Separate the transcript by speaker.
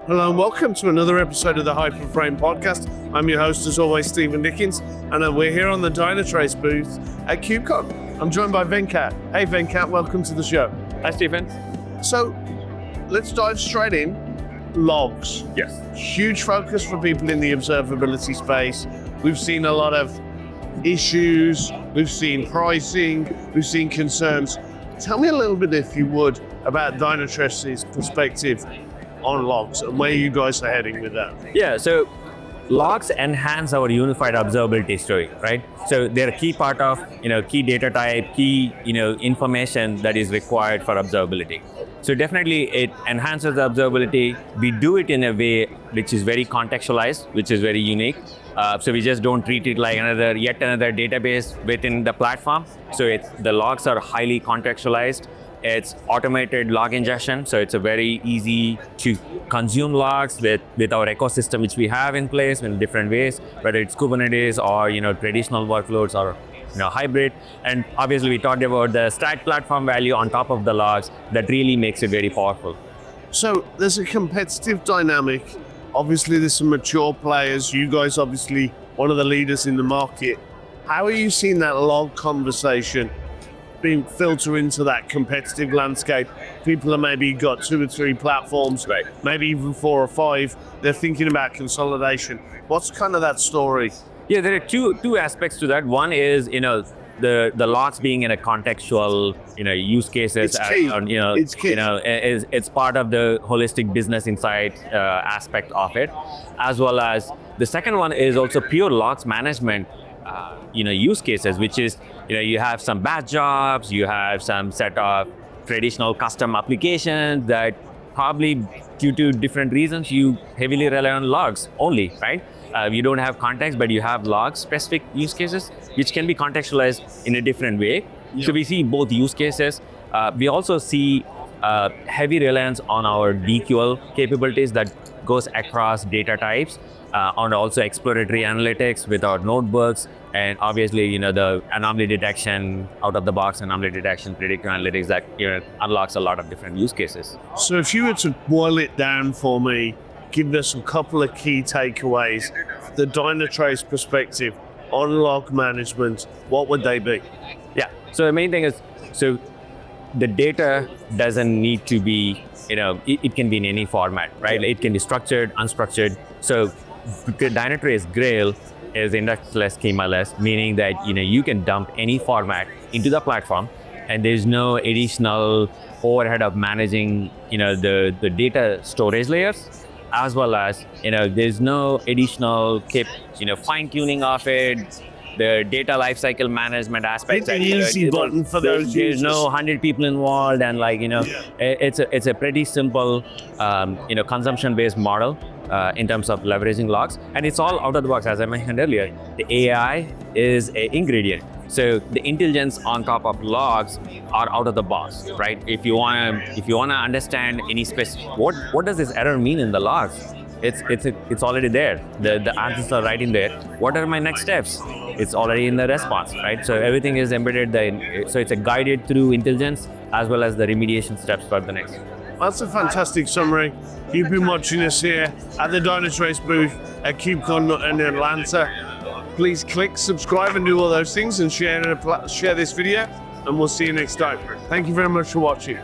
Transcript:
Speaker 1: Hello and welcome to another episode of the HyperFRAME podcast. I'm your host as always, Stephen Dickens, and we're here on the Dynatrace booth at KubeCon. I'm joined by Venkat. Hey Venkat, welcome to the show.
Speaker 2: Hi Stephen.
Speaker 1: So let's dive straight in. Logs.
Speaker 2: Yes.
Speaker 1: Huge focus for people in the observability space. We've seen a lot of issues, we've seen pricing, we've seen concerns. Tell me a little bit, if you would, about Dynatrace's perspective on logs and where you guys are heading with that.
Speaker 2: Yeah, so logs enhance our unified observability story, right? So they're a key part of, key data type, key, information that is required for observability. So definitely it enhances the observability. We do it in a way which is very contextualized, which is very unique. So we just don't treat it like yet another database within the platform. So the logs are highly contextualized. It's automated log ingestion, so it's a very easy to consume logs with our ecosystem which we have in place in different ways, whether it's Kubernetes or traditional workloads or hybrid. And obviously we talked about the stack platform value on top of the logs that really makes it very powerful.
Speaker 1: So there's a competitive dynamic. Obviously there's some mature players. You guys obviously one of the leaders in the market. How are you seeing that log conversation being filtered into that competitive landscape? People have maybe got 2 or 3 platforms,
Speaker 2: right,
Speaker 1: maybe even 4 or 5. They're thinking about consolidation. What's kind of that story?
Speaker 2: Yeah, there are two aspects to that. One is the logs being in a contextual use cases.
Speaker 1: It's key.
Speaker 2: It's key. It's part of the holistic business insight aspect of it, as well as the second one is also pure logs management. Use cases, which is, you have some batch jobs, you have some set of traditional custom applications that probably due to different reasons, you heavily rely on logs only, right? You don't have context, but you have logs specific use cases, which can be contextualized in a different way. Yep. So we see both use cases. We also see heavy reliance on our DQL capabilities that goes across data types, on also exploratory analytics with our notebooks, and obviously the anomaly detection out of the box, anomaly detection, predictive analytics that unlocks a lot of different use cases.
Speaker 1: So if you were to boil it down for me, give us a couple of key takeaways, the Dynatrace perspective on log management, what would they be?
Speaker 2: Yeah, so the main thing is, so the data doesn't need to be, it can be in any format, right? It can be structured, unstructured. So the Dynatrace Grail is indexless, schema-less, meaning that you can dump any format into the platform, and there's no additional overhead of managing the data storage layers, as well as there's no additional fine-tuning of it. The data lifecycle management aspects.
Speaker 1: It's an easy button for those users.
Speaker 2: There's no 100 people involved, and it's a pretty simple consumption-based model in terms of leveraging logs, and it's all out of the box. As I mentioned earlier, the AI is an ingredient. So the intelligence on top of logs are out of the box, right? If you wanna understand any specific, what does this error mean in the logs? It's already there. The answers are right in there. What are my next steps? It's already in the response, right? So everything is embedded. So it's a guided through intelligence as well as the remediation steps for the next.
Speaker 1: That's a fantastic summary. You've been watching us here at the Dynatrace booth at KubeCon in Atlanta. Please click subscribe and do all those things and share this video, and we'll see you next time. Thank you very much for watching.